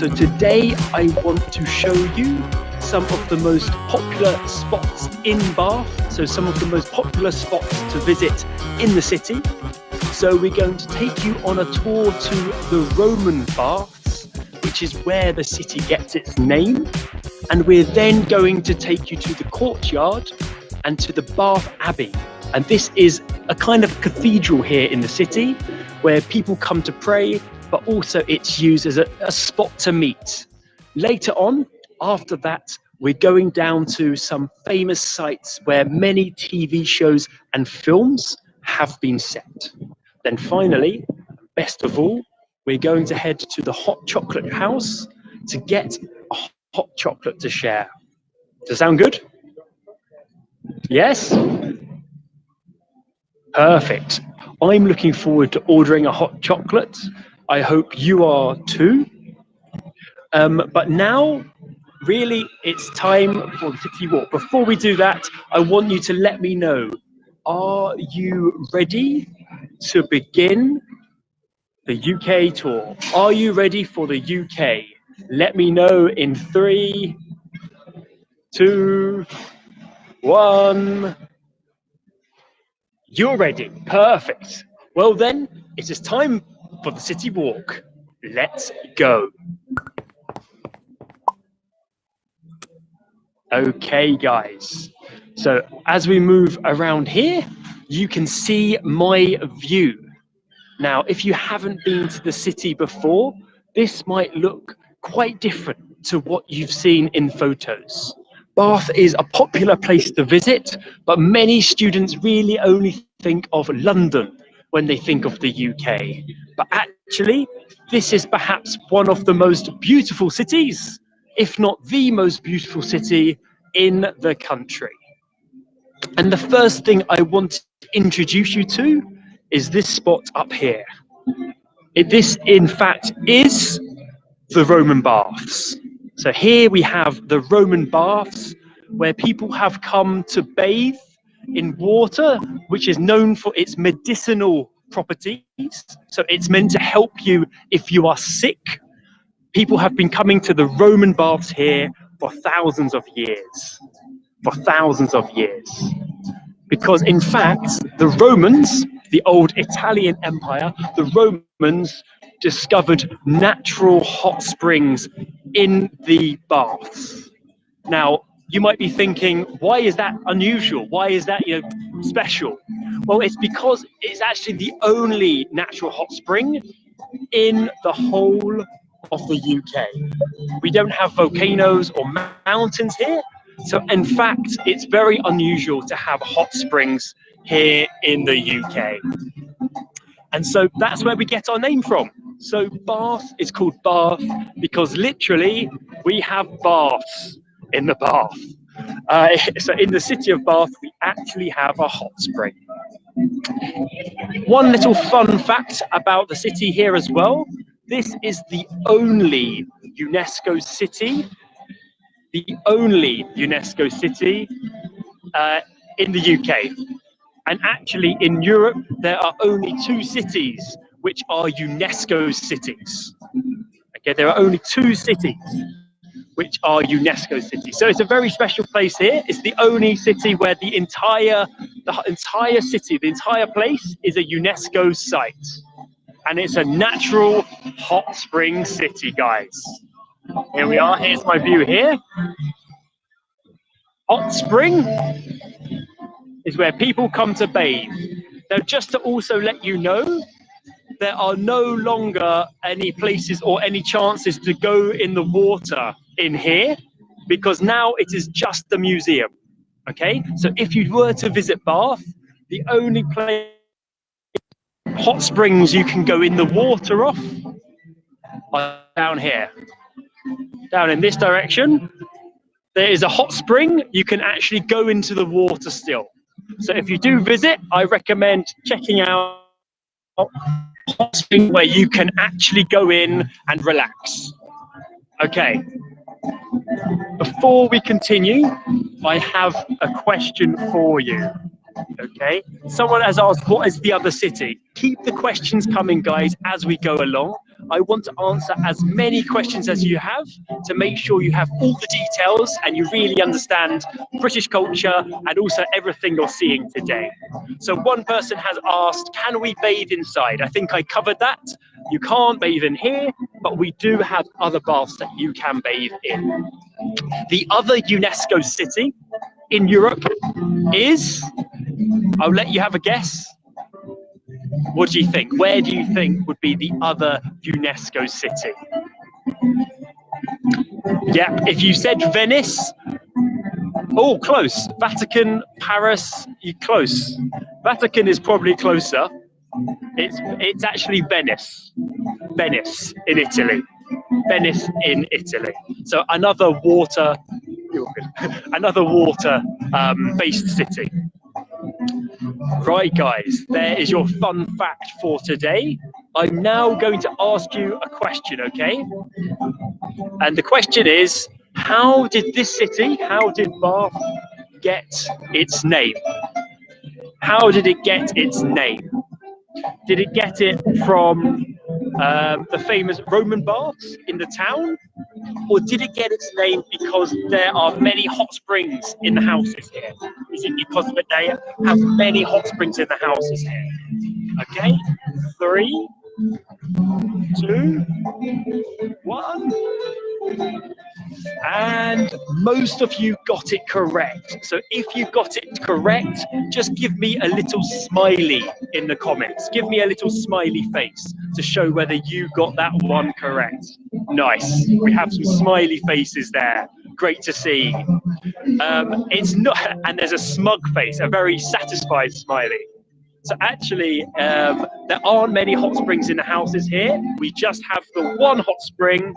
So today I want to show you some of the most popular spots in Bath. So some of the most popular spots to visit in the city. So we're going to take you on a tour to the Roman Baths, which is where the city gets its name. And we're then going to take you to the courtyard and to the Bath Abbey. And this is a kind of cathedral here in the city where people come to pray, but also it's used as a spot to meet. Later on, after that, we're going down to some famous sites where many TV shows and films have been set. Then finally, best of all, we're going to head to the hot chocolate house to get a hot chocolate to share. Does that sound good? Yes? Perfect. I'm looking forward to ordering a hot chocolate. I hope you are too. But now, really, it's time for the city walk. Before we do that, I want you to let me know, are you ready to begin the UK tour? Are you ready for the UK? Let me know in 3, 2, 1. You're ready. Perfect. Well then, it is time for the city walk. Let's go. Okay, guys. So as we move around here, you can see my view. Now, if you haven't been to the city before, this might look quite different to what you've seen in photos. Bath is a popular place to visit, but many students really only think of London when they think of the UK. But actually, this is perhaps one of the most beautiful cities, if not the most beautiful city in the country. And the first thing I want to introduce you to is this spot up here. This, in fact, is the Roman Baths. So here we have the Roman Baths, where people have come to bathe in water, which is known for its medicinal properties. So it's meant to help you if you are sick. People have been coming to the Roman Baths here for thousands of years. Because in fact, the Romans, the old Italian Empire, the Romans discovered natural hot springs in the baths. Now, you might be thinking, why is that unusual? Why is that, special? Well, it's because it's actually the only natural hot spring in the whole of the UK. We don't have volcanoes or mountains here. So in fact, it's very unusual to have hot springs here in the UK. And so that's where we get our name from. So Bath is called Bath because literally we have baths in the Bath. So in the city of Bath, we actually have a hot spring. One little fun fact about the city here as well. This is the only UNESCO city in the UK. And actually in Europe, there are only 2 cities which are UNESCO cities. Okay, there are only 2 cities which are UNESCO cities. So it's a very special place here. It's the only city where the entire city, the entire place is a UNESCO site. And it's a natural hot spring city, guys. Here we are, here's my view here. Hot spring is where people come to bathe. Now, just to also let you know, there are no longer any places or any chances to go in the water in here, because now it is just the museum, okay? So if you were to visit Bath, the only place, hot springs you can go in the water of are down here. Down in this direction, there is a hot spring. You can actually go into the water still. So if you do visit, I recommend checking out a hot spring where you can actually go in and relax. Okay. Before we continue, I have a question for you. Okay, someone has asked, what is the other city? Keep the questions coming, guys, as we go along. I want to answer as many questions as you have to make sure you have all the details and you really understand British culture and also everything you're seeing today. So one person has asked, can we bathe inside? I think I covered that. You can't bathe in here, but we do have other baths that you can bathe in. The other UNESCO city in Europe is, I'll let you have a guess. What do you think? Where do you think would be the other UNESCO city? Yeah, if you said Venice, oh, close. Vatican, Paris, you close. Vatican is probably closer. It's actually Venice. Venice in Italy. Venice in Italy. So another water based city. Right, guys, there is your fun fact for today. I'm now going to ask you a question, okay? And the question is, how did this city, how did Bath get its name? How did it get its name? Did it get it from the famous Roman baths in the town? Or did it get its name because there are many hot springs in the houses here? Is it because they have many hot springs in the houses here? Okay, 3, 2, 1. And most of you got it correct. So if you got it correct, just give me a little smiley in the comments. Give me a little smiley face to show whether you got that one correct. Nice. We have some smiley faces there. Great to see. It's not, and there's a smug face, a very satisfied smiley. So actually, there aren't many hot springs in the houses here. We just have the one hot spring,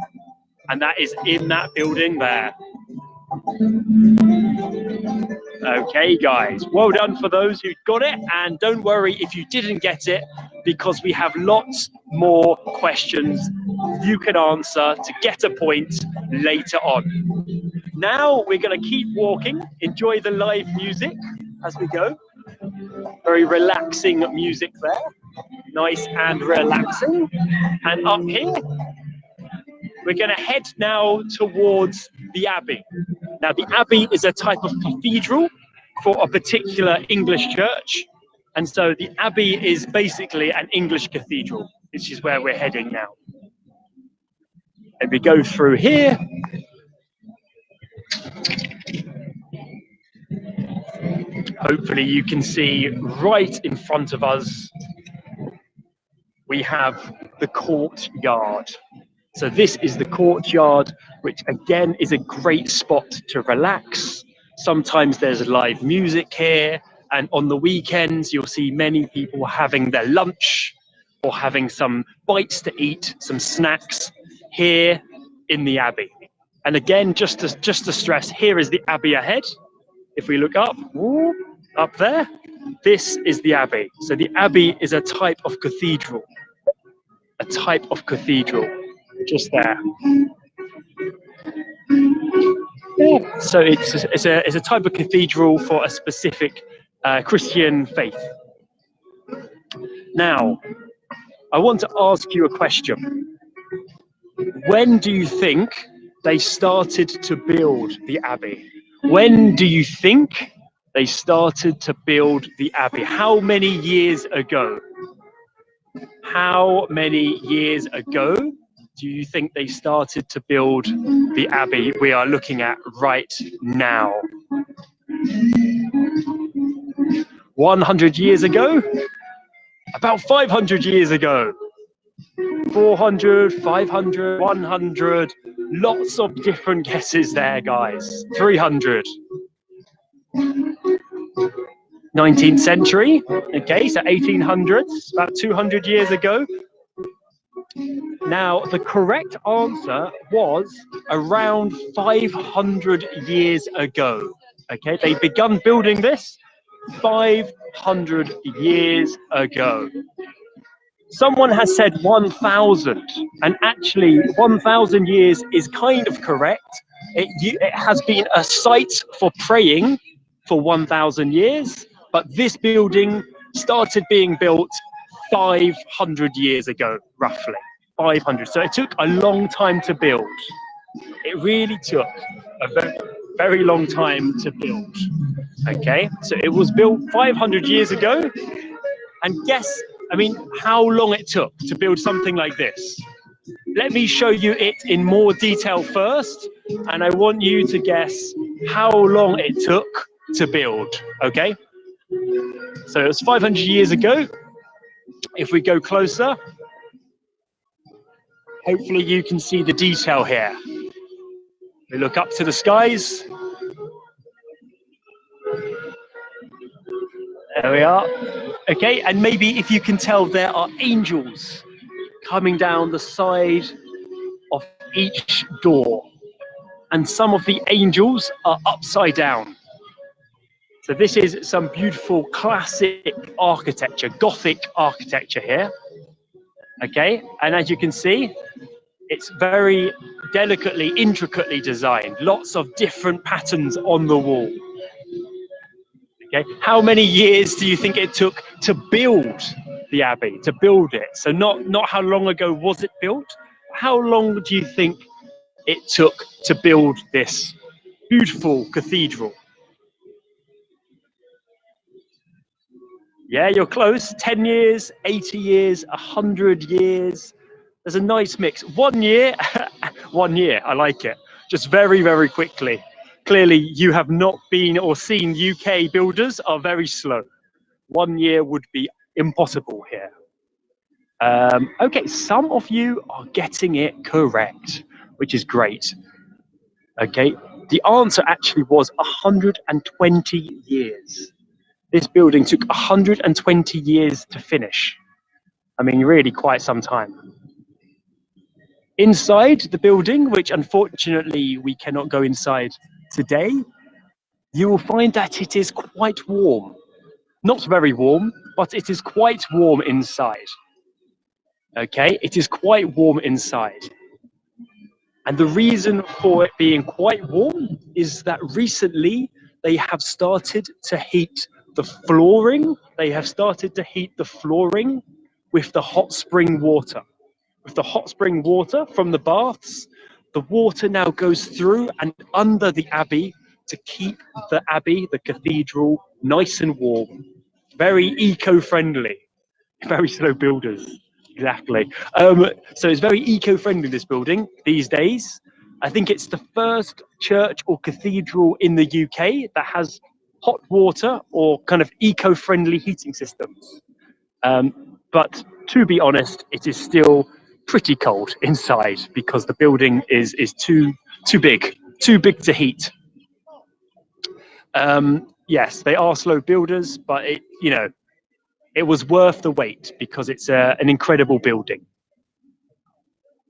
and that is in that building there. Okay, guys, well done for those who got it, and don't worry if you didn't get it, because we have lots more questions you can answer to get a point later on. Now we're going to keep walking, enjoy the live music as we go. Very relaxing music there, nice and relaxing. And up here, we're going to head now towards the Abbey. Now, the Abbey is a type of cathedral for a particular English church. And so the Abbey is basically an English cathedral, which is where we're heading now. And we go through here. Hopefully you can see right in front of us, we have the courtyard. So this is the courtyard, which again is a great spot to relax. Sometimes there's live music here, and on the weekends you'll see many people having their lunch or having some bites to eat, some snacks here in the Abbey. And again, just to stress, here is the Abbey ahead. If we look up there, this is the Abbey. So the Abbey is a type of cathedral. A type of cathedral, just there. Yeah. So it's a type of cathedral for a specific Christian faith. Now, I want to ask you a question. When do you think they started to build the Abbey? When do you think they started to build the Abbey? How many years ago? How many years ago do you think they started to build the Abbey we are looking at right now? 100 years ago? About 500 years ago? 400, 500, 100, lots of different guesses there, guys. 300. 19th century, okay, so 1800s, about 200 years ago. Now, the correct answer was around 500 years ago, okay? They begun building this 500 years ago. Someone has said 1,000, and actually 1,000 years is kind of correct. It has been a site for praying for 1,000 years, but this building started being built 500 years ago, roughly 500. So it took a long time to build. It really took a very, very long time to build. Okay, so it was built 500 years ago, and guess, I mean, how long it took to build something like this. Let me show you it in more detail first, and I want you to guess how long it took to build, okay? So it was 500 years ago. If we go closer, hopefully you can see the detail here. We look up to the skies. There we are. Okay, and maybe if you can tell, there are angels coming down the side of each door. And some of the angels are upside down. So this is some beautiful classic architecture, Gothic architecture here. Okay, and as you can see, it's very delicately, intricately designed. Lots of different patterns on the wall. Okay, how many years do you think it took to build the abbey, to build it? So not how long ago was it built? How long do you think it took to build this beautiful cathedral? Yeah, you're close. 10 years, 80 years, 100 years. There's a nice mix. 1 year, 1 year, I like it. Just very, very quickly. Clearly, you have not been or seen UK builders are very slow. 1 year would be impossible here. Okay, some of you are getting it correct, which is great. Okay, the answer actually was 120 years. This building took 120 years to finish. I mean, really quite some time. Inside the building, which unfortunately we cannot go inside today, you will find that it is quite warm. Not very warm, but it is quite warm inside. Okay, it is quite warm inside. And the reason for it being quite warm is that recently they have started to heat the flooring. They have started to heat the flooring with the hot spring water. With the hot spring water from the baths, the water now goes through and under the abbey to keep the abbey, the cathedral, nice and warm. Very eco-friendly. Very slow builders. Exactly. So it's very eco-friendly, this building, these days. I think it's the first church or cathedral in the UK that has hot water or kind of eco-friendly heating systems. But to be honest, it is still pretty cold inside because the building is too big to heat. Yes, they are slow builders, but it was worth the wait because it's an incredible building.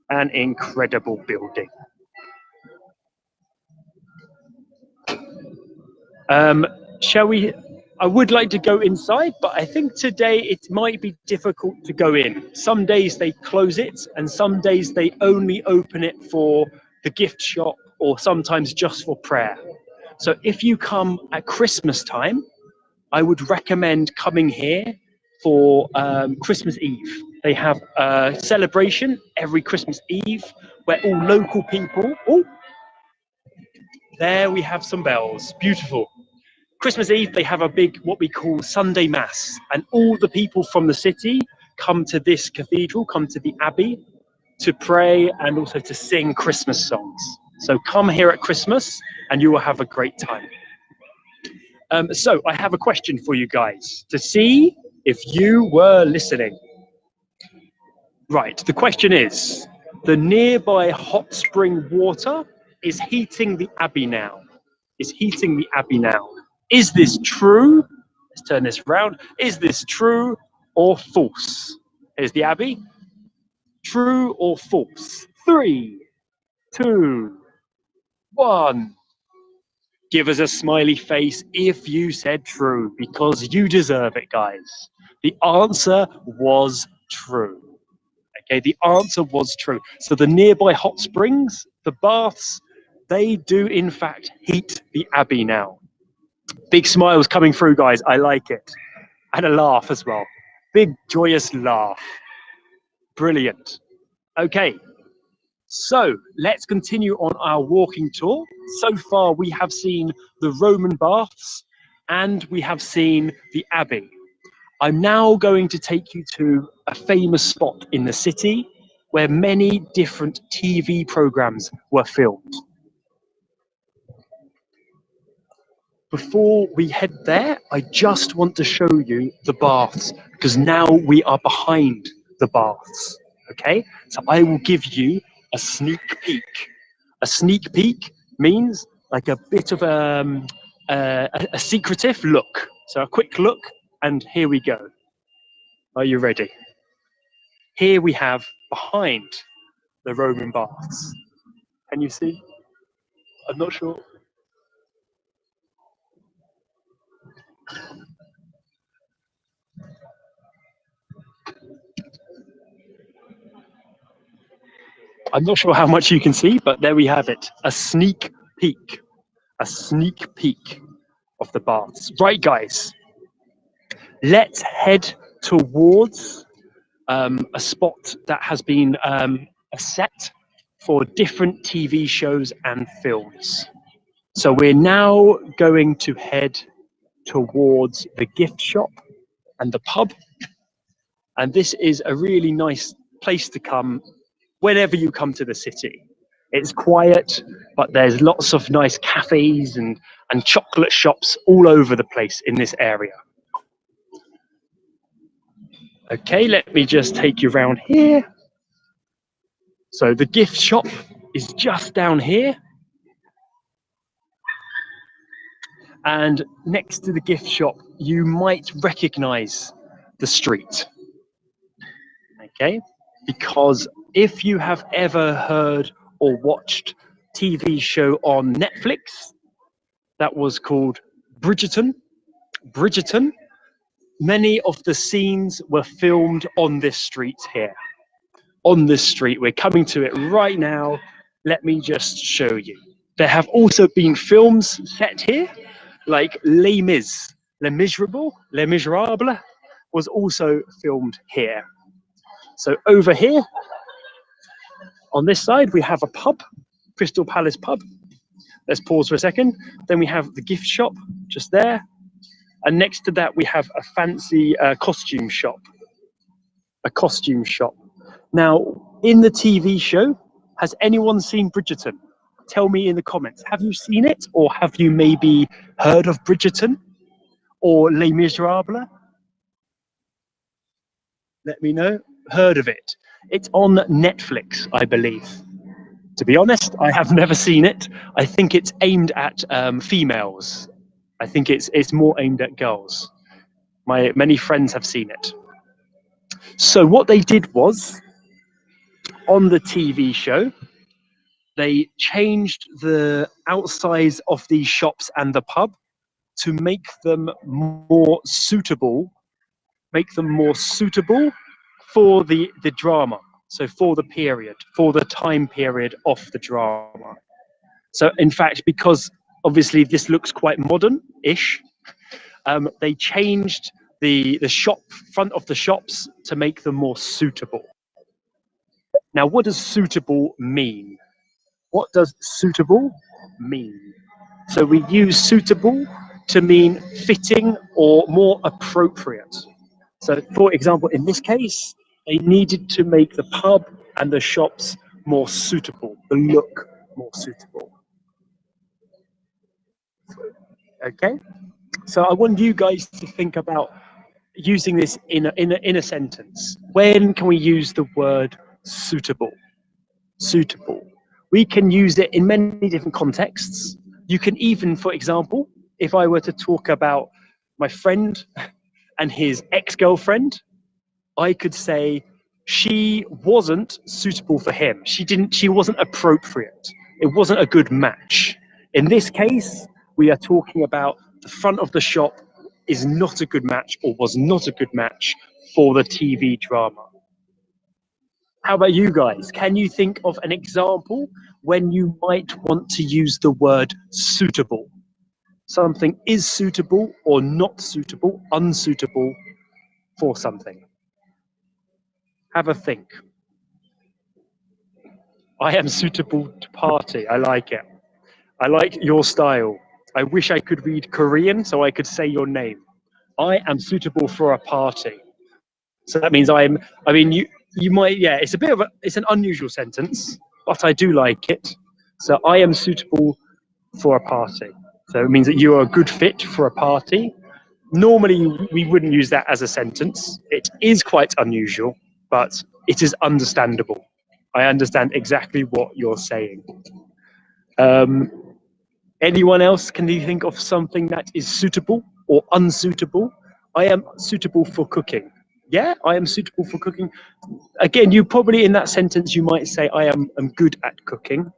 An incredible building. Shall we? I would like to go inside, but I think today it might be difficult to go in. Some days they close it, and some days they only open it for the gift shop or sometimes just for prayer. So if you come at Christmas time, I would recommend coming here for Christmas Eve. They have a celebration every Christmas Eve where all local people, oh, there we have some bells, beautiful. Christmas Eve, they have a big, what we call Sunday Mass, and all the people from the city come to this cathedral, come to the Abbey to pray and also to sing Christmas songs. So come here at Christmas and you will have a great time. So I have a question for you guys to see if you were listening. Right, the question is, the nearby hot spring water is heating the Abbey now. Is heating the Abbey now. Is this true? Let's turn this around. Is this true or false? Here's the Abbey. True or false? 3, 2, 1. Give us a smiley face if you said true, because you deserve it, guys. The answer was true. Okay, the answer was true. So the nearby hot springs, the baths, they do in fact heat the Abbey now. Big smiles coming through, guys. I like it. And a laugh as well. Big, joyous laugh. Brilliant. Okay, so let's continue on our walking tour. So far, we have seen the Roman baths and we have seen the Abbey. I'm now going to take you to a famous spot in the city where many different TV programs were filmed. Before we head there, I just want to show you the baths because now we are behind the baths, okay? So I will give you a sneak peek. A sneak peek means like a bit of a secretive look. So a quick look, and here we go. Are you ready? Here we have behind the Roman baths. Can you see? I'm not sure. I'm not sure how much you can see, but there we have it. A sneak peek. A sneak peek of the baths. Right, guys. Let's head towards a spot that has been a set for different TV shows and films. So we're now going to head towards the gift shop and the pub. And this is a really nice place to come whenever you come to the city. It's quiet, but there's lots of nice cafes and chocolate shops all over the place in this area. Okay, let me just take you around here. So the gift shop is just down here. And next to the gift shop, you might recognize the street. Okay, because if you have ever heard or watched TV show on Netflix that was called Bridgerton, many of the scenes were filmed on this street here. On this street, we're coming to it right now. Let me just show you. There have also been films set here, like Les Mis, Les Miserables was also filmed here. So over here, on this side, we have a pub, Crystal Palace pub. Let's pause for a second. Then we have the gift shop just there. And next to that, we have a fancy costume shop. A costume shop. Now, in the TV show, has anyone seen Bridgerton? Tell me in the comments. Have you seen it? Or have you maybe heard of Bridgerton? Or Les Miserables? Let me know. Heard of it. It's on Netflix, I believe. To be honest, I have never seen it. I think it's aimed at females. I think it's more aimed at girls. My many friends have seen it. So what they did was, on the TV show, they changed the outsides of these shops and the pub to make them more suitable for the drama. So for the period, for the time period of the drama. So in fact, because obviously this looks quite modern-ish, they changed the front of the shops to make them more suitable. Now, what does suitable mean? What does suitable mean? So we use suitable to mean fitting or more appropriate. So for example, in this case, they needed to make the pub and the shops more suitable, the look more suitable. Okay, so I want you guys to think about using this in a sentence. When can we use the word suitable? Suitable. We can use it in many different contexts. You can even, for example, if I were to talk about my friend and his ex-girlfriend, I could say she wasn't suitable for him. She wasn't appropriate. It wasn't a good match. In this case, we are talking about the front of the shop is not a good match or was not a good match for the TV drama. How about you guys? Can you think of an example when you might want to use the word suitable? something is suitable or not suitable, unsuitable for something. Have a think. I am suitable to party. I like it. I like your style. I wish I could read Korean so I could say your name. I am suitable for a party. So that means I mean, you might, yeah, it's an unusual sentence, but I do like it. So I am suitable for a party. So it means that you are a good fit for a party. Normally, we wouldn't use that as a sentence. It is quite unusual, but it is understandable. I understand exactly what you're saying. Anyone else, can you think of something that is suitable or unsuitable? I am suitable for cooking. Yeah, I am suitable for cooking. Again, you probably in that sentence, you might say, I'm good at cooking.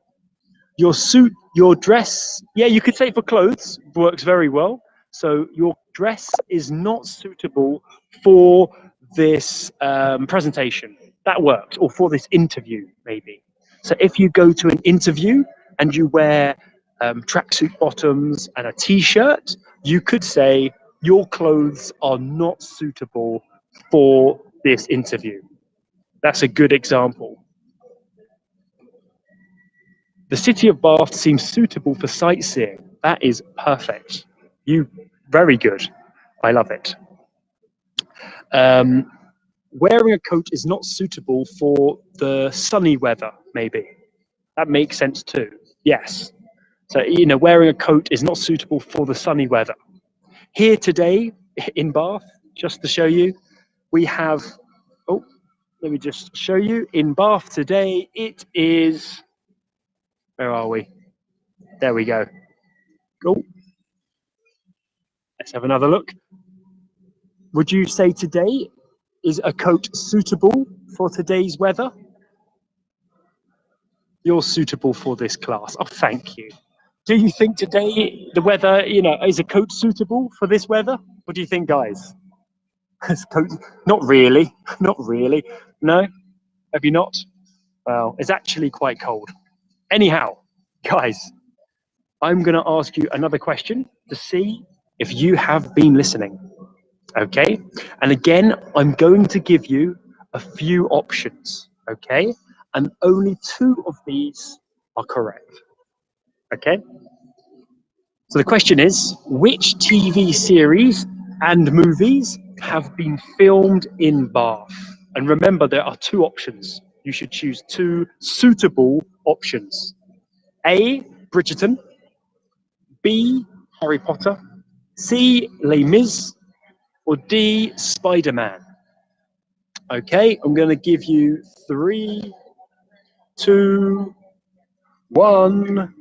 Your suit, your dress, yeah, you could say for clothes, works very well. So your dress is not suitable for this presentation. That works, or for this interview, maybe. So if you go to an interview and you wear tracksuit bottoms and a t-shirt, you could say your clothes are not suitable for this interview. That's a good example. The city of Bath seems suitable for sightseeing. That is perfect. Very good. I love it. Wearing a coat is not suitable for the sunny weather, maybe. That makes sense too. Yes. So, wearing a coat is not suitable for the sunny weather. Here today in Bath, just to show you, we have, let me just show you. In Bath today, it is, where are we? There we go. Oh, let's have another look. Would you say today is a coat suitable for today's weather? You're suitable for this class. Oh, thank you. Do you think today the weather, is a coat suitable for this weather? What do you think, guys? Not really. Not really. No? Have you not? Well, it's actually quite cold. Anyhow, guys, I'm going to ask you another question to see if you have been listening. Okay? And again, I'm going to give you a few options. Okay? And only 2 of these are correct. Okay? So the question is, which TV series and movies have been filmed in Bath? And remember, there are 2 options. You should choose 2 suitable options. A, Bridgerton. B, Harry Potter. C, Les Mis. Or D, Spider-Man. Okay, I'm going to give you 3, 2, 1.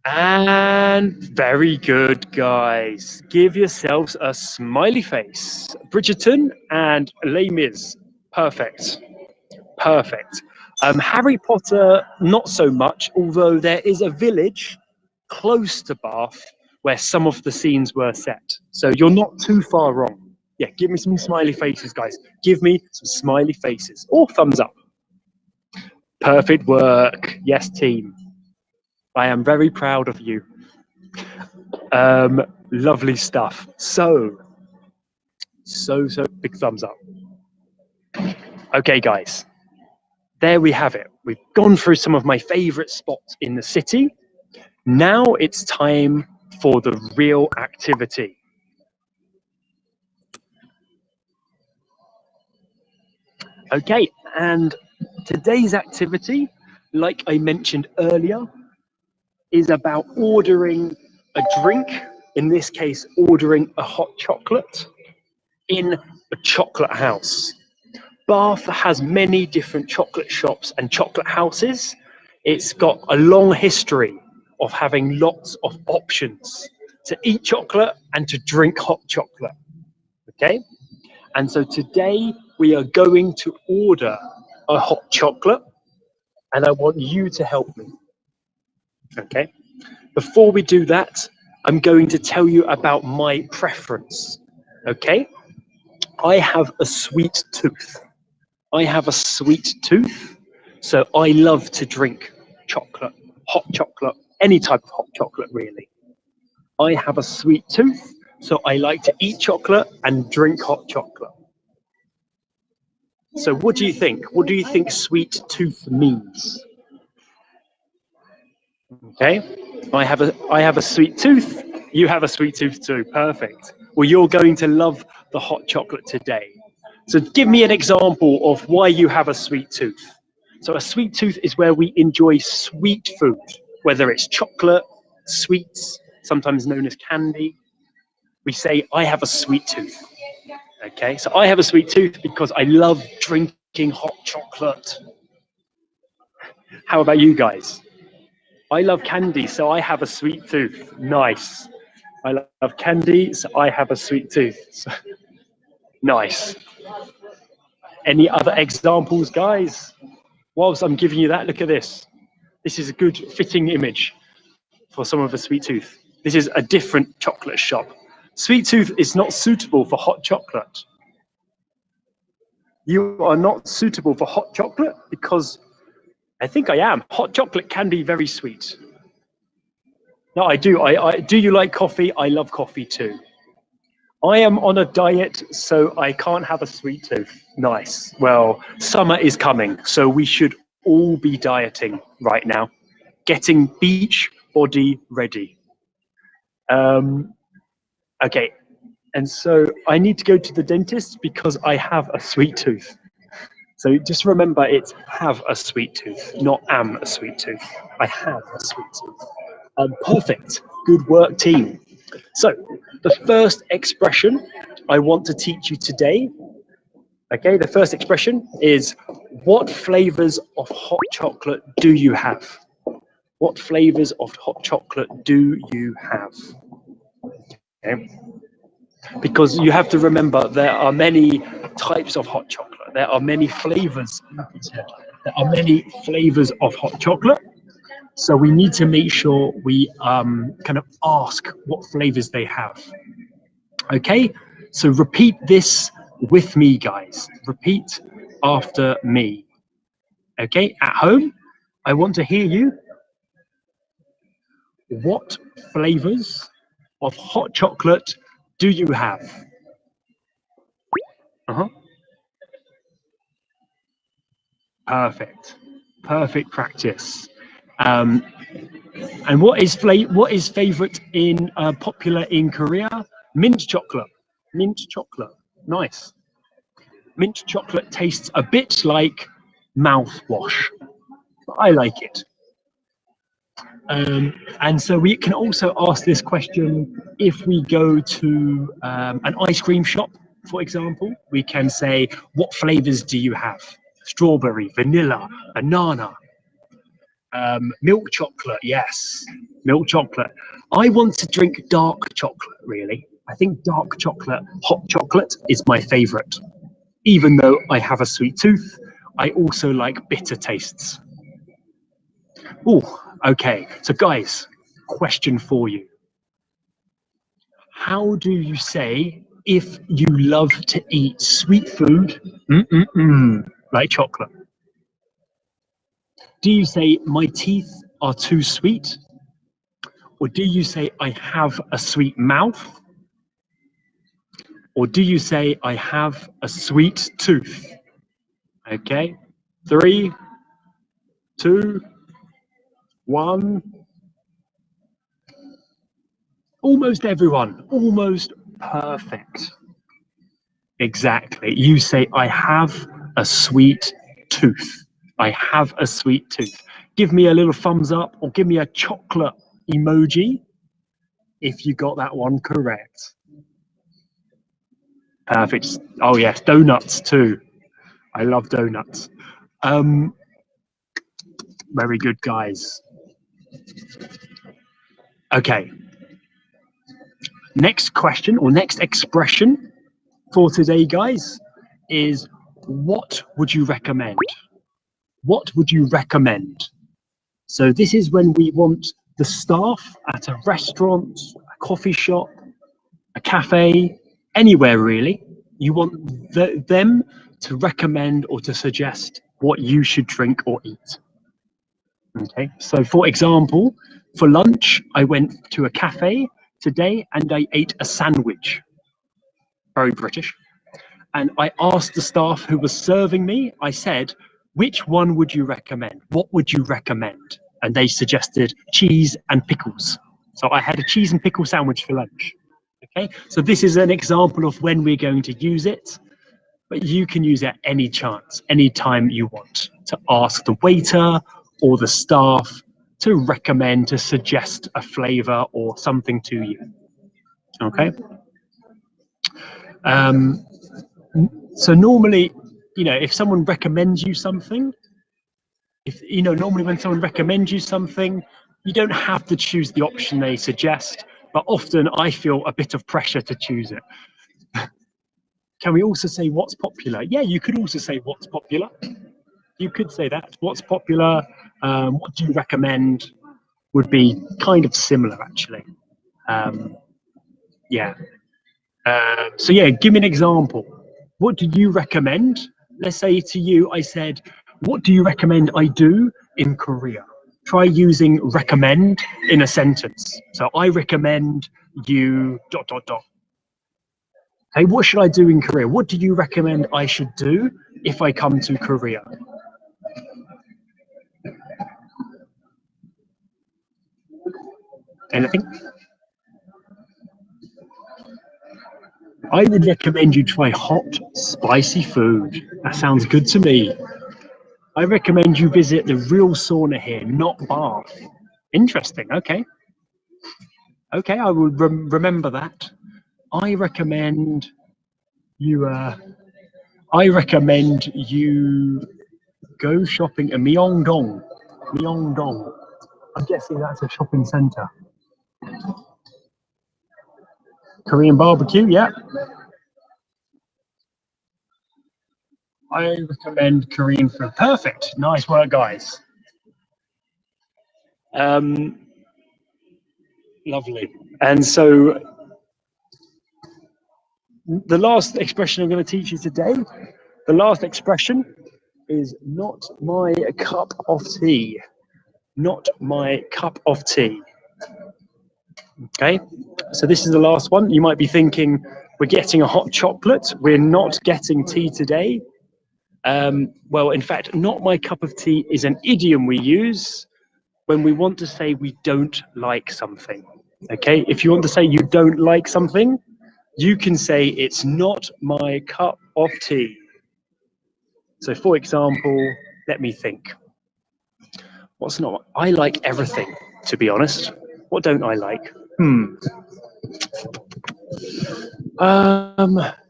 And very good, guys. Give yourselves a smiley face. Bridgerton and Les Mis. Perfect. Perfect. Harry Potter, not so much, although there is a village close to Bath where some of the scenes were set. So you're not too far wrong. Yeah, give me some smiley faces, guys. Give me some smiley faces. Or thumbs up. Perfect work. Yes, team. I am very proud of you. Lovely stuff. So big thumbs up. Okay, guys. There we have it. We've gone through some of my favorite spots in the city. Now it's time for the real activity. Okay, and today's activity, like I mentioned earlier, is about ordering a drink, in this case, ordering a hot chocolate in a chocolate house. Bath has many different chocolate shops and chocolate houses. It's got a long history of having lots of options to eat chocolate and to drink hot chocolate. Okay? And so today we are going to order a hot chocolate, and I want you to help me. Okay? Before we do that, I'm going to tell you about my preference. Okay? I have a sweet tooth. So I love to drink chocolate, hot chocolate, any type of hot chocolate, really. I have a sweet tooth, so I like to eat chocolate and drink hot chocolate. So what do you think? What do you think sweet tooth means? Okay, I have a sweet tooth. You have a sweet tooth too. Perfect. Well, you're going to love the hot chocolate today. So give me an example of why you have a sweet tooth. So a sweet tooth is where we enjoy sweet food, whether it's chocolate, sweets, sometimes known as candy. We say, I have a sweet tooth. Okay, so I have a sweet tooth because I love drinking hot chocolate. How about you guys? I love candy, so I have a sweet tooth. Nice. I love candy, so I have a sweet tooth. Nice. Any other examples, guys? Whilst I'm giving you that, look at this. This is a good fitting image for someone with a sweet tooth. This is a different chocolate shop. Sweet tooth is not suitable for hot chocolate. You are not suitable for hot chocolate because I think I am. Hot chocolate can be very sweet. No, I do. Do you like coffee? I love coffee too. I am on a diet, so I can't have a sweet tooth. Nice. Well, summer is coming, so we should all be dieting right now, getting beach body ready. Okay, and so I need to go to the dentist because I have a sweet tooth. So just remember, it's have a sweet tooth, not am a sweet tooth. I have a sweet tooth. Perfect. Good work, team. So the first expression I want to teach you today, okay, the first expression is, what flavors of hot chocolate do you have? What flavors of hot chocolate do you have? Okay. Because you have to remember there are many types of hot chocolate. There are many flavors. There are many flavors of hot chocolate. So we need to make sure we kind of ask what flavors they have. Okay, so repeat this with me, guys. Repeat after me. Okay, at home, I want to hear you. What flavors of hot chocolate do you have? Perfect. Perfect practice. And what is favorite in popular in Korea? Mint chocolate. Mint chocolate. Nice. Mint chocolate tastes a bit like mouthwash. I like it. And so we can also ask this question if we go to an ice cream shop, for example. We can say, what flavors do you have? Strawberry, vanilla, banana. Milk chocolate, yes, milk chocolate. I want to drink dark chocolate, really. I think dark chocolate, hot chocolate is my favorite. Even though I have a sweet tooth, I also like bitter tastes. Oh, okay. So guys, question for you. How do you say if you love to eat sweet food, like chocolate? Do you say, my teeth are too sweet? Or do you say, I have a sweet mouth? Or do you say, I have a sweet tooth? Okay, 3, 2, 1. Almost everyone, almost perfect. Exactly. You say, I have a sweet tooth. I have a sweet tooth. Give me a little thumbs up or give me a chocolate emoji if you got that one correct. Perfect. Oh yes, donuts too. I love donuts. Very good, guys. Okay. Next question or next expression for today, guys, is what would you recommend? What would you recommend? So this is when we want the staff at a restaurant, a coffee shop, a cafe, anywhere really. You want them to recommend or to suggest what you should drink or eat. Okay, so for example, For lunch, I went to a cafe today and I ate a sandwich. Very British. And I asked the staff who was serving me, I said, which one would you recommend? What would you recommend? And they suggested cheese and pickles. So I had a cheese and pickle sandwich for lunch. Okay, so this is an example of when we're going to use it, but you can use it any chance, any time you want to ask the waiter or the staff to recommend, to suggest a flavor or something to you. Okay. So normally, if someone recommends you something, normally when someone recommends you something, you don't have to choose the option they suggest, but often I feel a bit of pressure to choose it. Can we also say what's popular? Yeah, you could also say what's popular. You could say that. What's popular? What do you recommend? Would be kind of similar, actually. Yeah. So yeah, give me an example. What do you recommend? Let's say to you, I said, what do you recommend I do in Korea? Try using recommend in a sentence. So I recommend you ... Hey, what should I do in Korea? What do you recommend I should do if I come to Korea? Anything? I would recommend you try hot, spicy food. That sounds good to me. I recommend you visit the real sauna here, not Bath. Interesting. Okay. Okay, I will remember that. I recommend you. I recommend you go shopping in Myeongdong. Myeongdong. I'm guessing that's a shopping centre. Korean barbecue, yeah. I recommend Korean food. Perfect. Nice work, guys. Lovely. And so the last expression I'm going to teach you today, the last expression is not my cup of tea. Not my cup of tea. Okay, so this is the last one. You might be thinking, we're getting a hot chocolate. We're not getting tea today. Well, in fact, not my cup of tea is an idiom we use when we want to say we don't like something. Okay, if you want to say you don't like something, you can say it's not my cup of tea. So for example, let me think. What's not? I like everything, to be honest. What don't I like?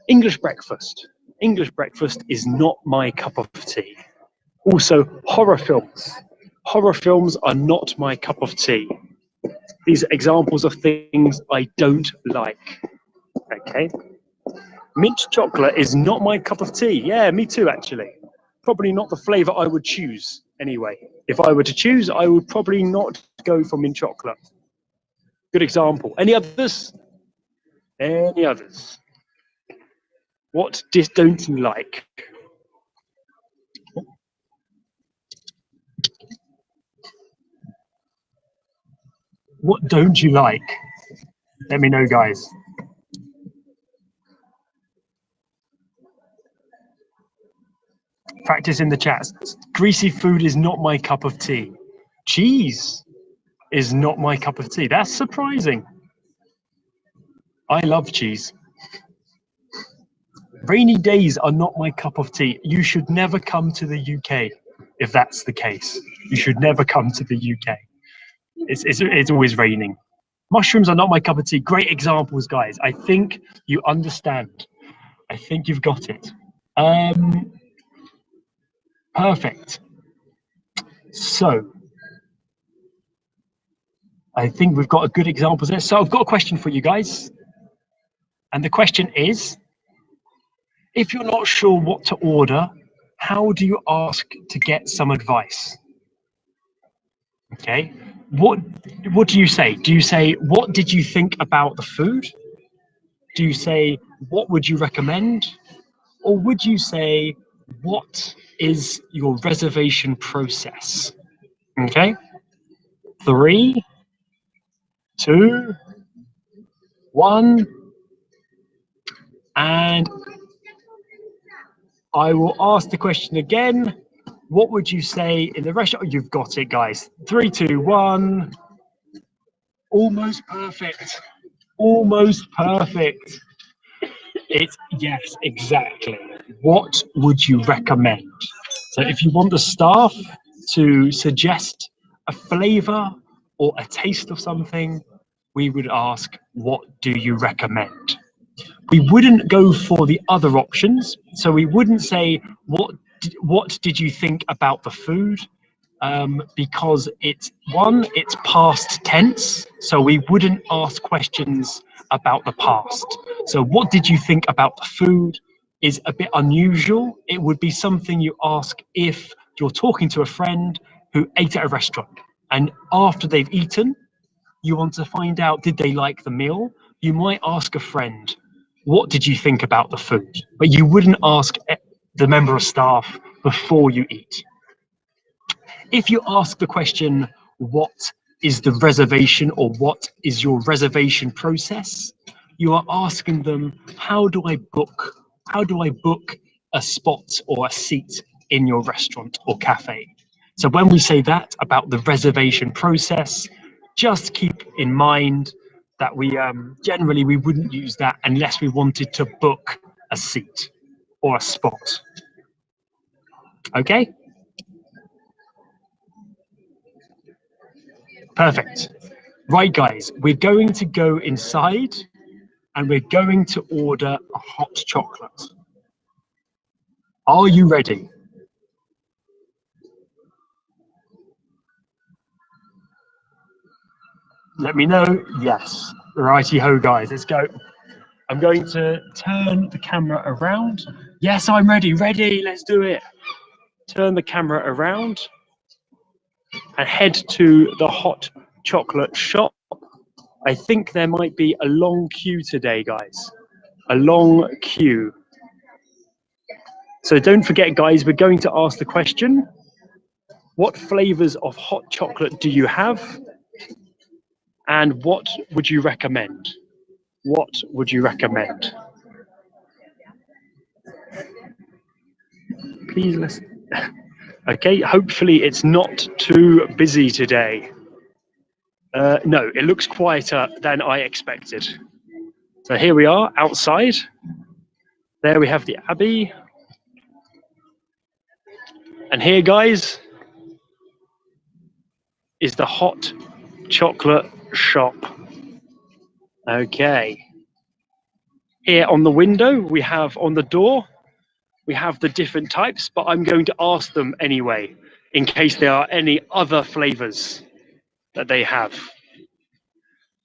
English breakfast. English breakfast is not my cup of tea. Also, horror films. Horror films are not my cup of tea. These are examples of things I don't like. Okay. Mint chocolate is not my cup of tea. Yeah, me too, actually. Probably not the flavor I would choose anyway. If I were to choose, I would probably not go for mint chocolate. Good example. Any others? Any others? What don't you like? What don't you like? Let me know, guys. Practice in the chats. Greasy food is not my cup of tea. Cheese is not my cup of tea. That's surprising. I love cheese. Rainy days are not my cup of tea. You should never come to the UK if that's the case. You should never come to the UK. It's always raining. Mushrooms are not my cup of tea. Great examples, guys. I think you understand. I think you've got it. Perfect. So I think we've got a good example there. So I've got a question for you guys. And the question is, if you're not sure what to order, how do you ask to get some advice? Okay. What do you say? Do you say, what did you think about the food? Do you say, what would you recommend? Or would you say, what is your reservation process? Okay. 3, 2, 1, and I will ask the question again. What would you say in the restaurant? You've got it, guys. 3, 2, 1. Almost perfect. Almost perfect. It's yes, exactly. What would you recommend? So if you want the staff to suggest a flavor or a taste of something, we would ask, what do you recommend? We wouldn't go for the other options. So we wouldn't say, what did you think about the food? Because it's past tense, so we wouldn't ask questions about the past. So what did you think about the food is a bit unusual. It would be something you ask if you're talking to a friend who ate at a restaurant, and after they've eaten, you want to find out, did they like the meal? You might ask a friend, what did you think about the food? But you wouldn't ask the member of staff before you eat. If you ask the question, what is the reservation, or what is your reservation process? You are asking them, how do I book a spot or a seat in your restaurant or cafe? So when we say that about the reservation process, just keep in mind that we generally we wouldn't use that unless we wanted to book a seat or a spot. Okay? Perfect. Right, guys, we're going to go inside and we're going to order a hot chocolate. Are you ready? Let me know. Yes. Righty ho, guys, let's go. I'm going to turn the camera around. Yes, I'm ready. Ready. Let's do it. Turn the camera around and head to the hot chocolate shop. I think there might be a long queue today, guys. A long queue. So don't forget, guys, we're going to ask the question, what flavors of hot chocolate do you have? And what would you recommend? What would you recommend? Please listen. Okay, hopefully it's not too busy today. No, it looks quieter than I expected. So here we are outside. There we have the Abbey. And here, guys, is the hot chocolate shop. Okay. Here on the window, we have on the door, we have the different types, but I'm going to ask them anyway, in case there are any other flavors that they have.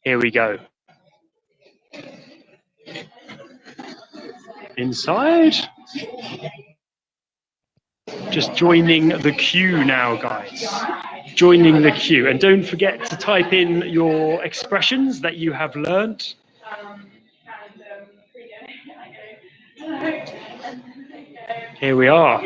Here we go. Inside. Just joining the queue now, guys. Joining the queue. And don't forget to type in your expressions that you have learned. Here we are.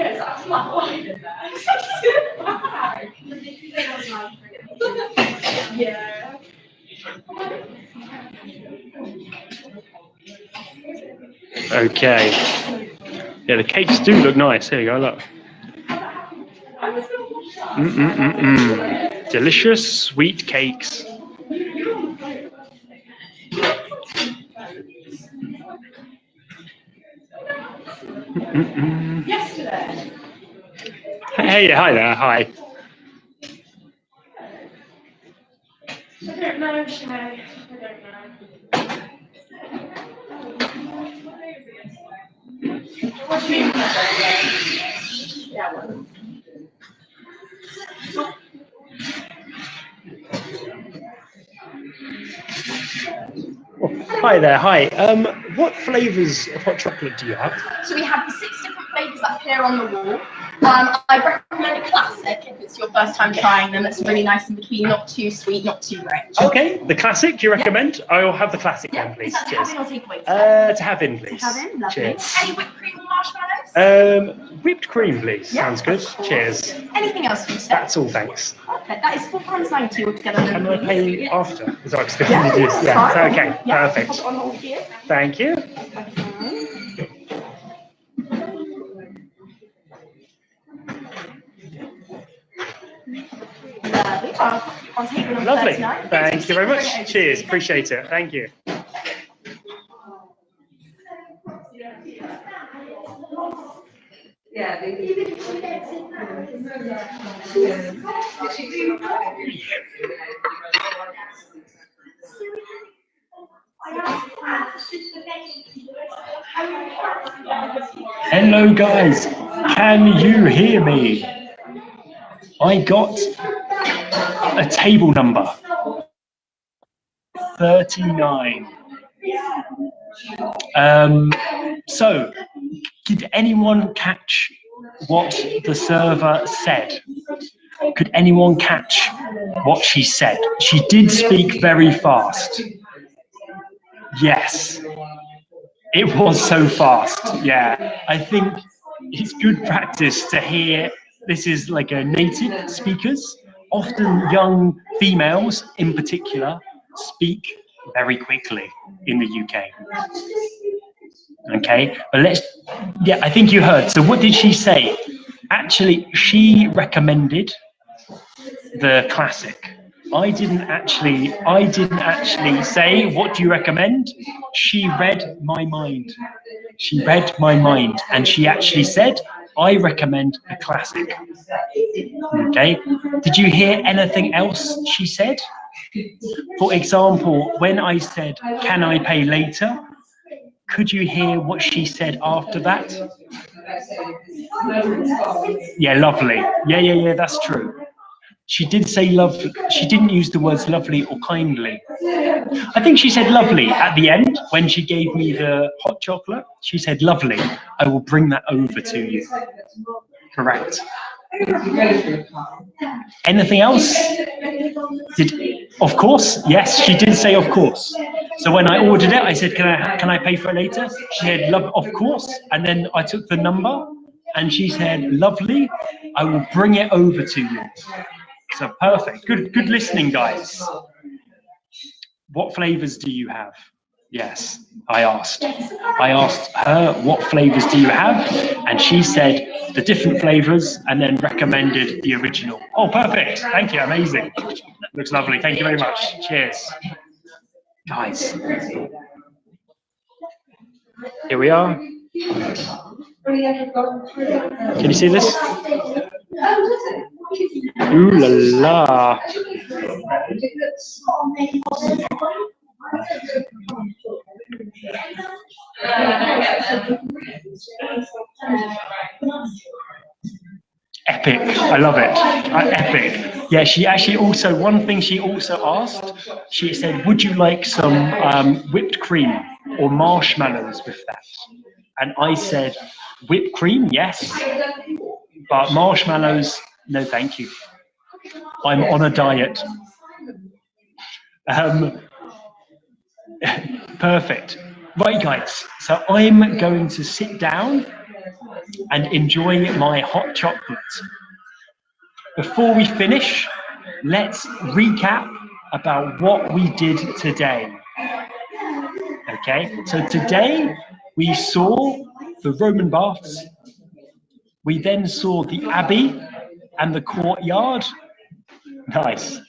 Okay. Yeah, the cakes do look nice. Here you go, look. Delicious sweet cakes. Yesterday. Hey, hi there, hi. I don't know, Shay. I don't know. What do you mean? Yeah, well. Hi there, hi. What flavours of hot chocolate do you have? So we have the 6 different flavours up here on the wall. I recommend a classic if it's your first time trying them. It's really nice in between, not too sweet, not too rich. Okay, the classic you recommend? Yeah. I'll have the classic one, please. Is that to have in or take away? To have in, please. To have in, lovely. Cheers. Any whipped cream or marshmallows? Whipped cream, please. Yeah, sounds good. Cheers. Anything else from you, sir? That's all, thanks. Okay, that is £4.90 altogether. Can I pay after? Is that still Yeah, yeah. Okay, yeah, perfect. pop it on hold here. Thank you. Lovely. Thank you very much. Cheers. Appreciate it. Thank you. Hello guys, can you hear me? I got a table number 39. So, did anyone catch what the server said? Could anyone catch what she said? She did speak very fast. Yes, it was so fast. Yeah, I think it's good practice to hear. This is like a native speakers. Often young females in particular speak very quickly in the UK. Okay, but yeah, I think you heard. So what did she say? Actually, she recommended the classic. I didn't actually say, what do you recommend? She read my mind. She read my mind, and she actually said, I recommend the classic. Okay, did you hear anything else she said? For example, when I said, can I pay later? Could you hear what she said after that? Yeah, lovely. Yeah, that's true. She did say lovely. She didn't use the words lovely or kindly. I think she said lovely at the end when she gave me the hot chocolate. She said lovely. I will bring that over to you. Correct. Anything else? Of course, yes, she did say of course. So when I ordered it, I said, can I pay for it later? She said, of course. And then I took the number and she said, lovely, I will bring it over to you. So perfect. Good listening, guys. What flavors do you have? Yes, I asked her, what flavors do you have? And she said the different flavors and then recommended the original. Oh, perfect. Thank you. Amazing. Looks lovely. Thank you very much. Cheers. Guys, here we are. Can you see this? Ooh la la. Epic. I love it. Epic. Yeah, she actually also, one thing she also asked, she said, would you like some whipped cream or marshmallows with that? And I said, whipped cream, yes, but marshmallows, no thank you. I'm on a diet. Perfect. Right, guys, so I'm going to sit down and enjoy my hot chocolate. Before we finish, let's recap about what we did today. Okay, so today we saw the Roman baths. We then saw the Abbey and the courtyard. Nice.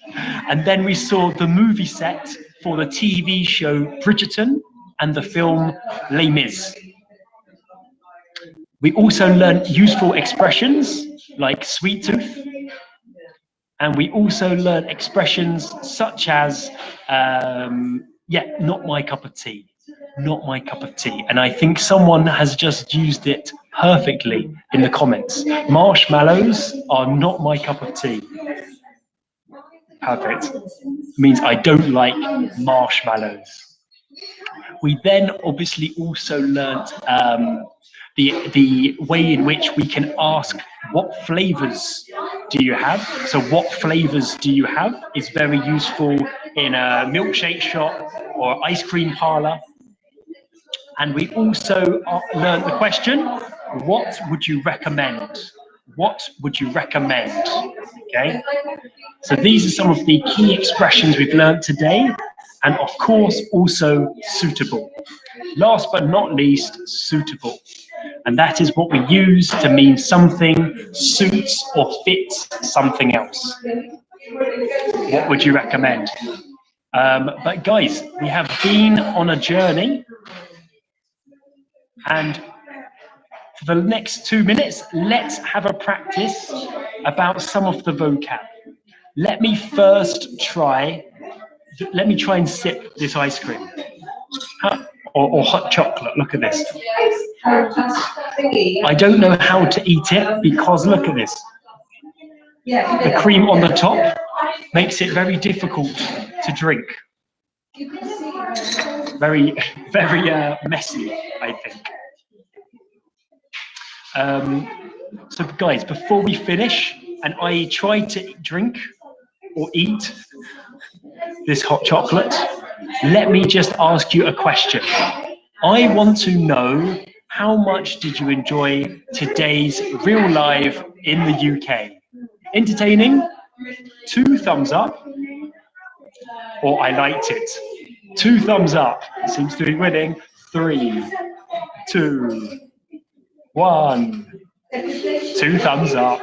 And then we saw the movie set for the TV show Bridgerton and the film Les Mis. We also learned useful expressions like sweet tooth. And we also learned expressions such as, not my cup of tea. Not my cup of tea. And I think someone has just used it perfectly in the comments. Marshmallows are not my cup of tea. Perfect. Means I don't like marshmallows. We then obviously also learnt the way in which we can ask what flavors do you have. So what flavors do you have is very useful in a milkshake shop or ice cream parlor. And we also learned the question, what would you recommend? what would you recommend? Okay, so these are some of the key expressions we've learned today, and of course also suitable. Last but not least, suitable. And that is what we use to mean something suits or fits something else. What would you recommend? But guys, we have been on a journey, and for the next 2 minutes, let's have a practice about some of the vocab. Let me try and sip this ice cream. Or hot chocolate, look at this. I don't know how to eat it because look at this. The cream on the top makes it very difficult to drink. Very, very messy, I think. So guys, before we finish, and I try to drink or eat this hot chocolate, let me just ask you a question. I want to know, how much did you enjoy today's Real Live in the UK? Entertaining? 2 thumbs up. Or I liked it. 2 thumbs up. Seems to be winning. 3, 2, 1. 2 thumbs up.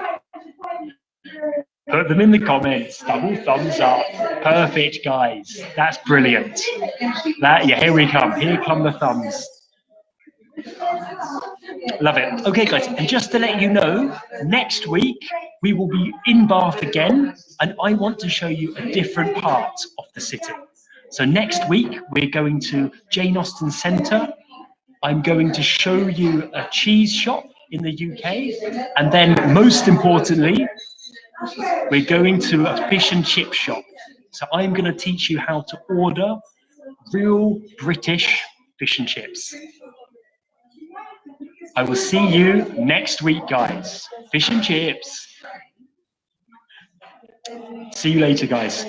Put them in the comments. Double thumbs up. Perfect, guys. That's brilliant. Here we come. Here come the thumbs. Love it. Okay, guys. And just to let you know, next week we will be in Bath again, and I want to show you a different part of the city. So next week we're going to Jane Austen Centre. I'm going to show you a cheese shop in the UK, and then most importantly, we're going to a fish and chip shop. So I'm going to teach you how to order real British fish and chips. I will see you next week, guys. Fish and chips. See you later, guys.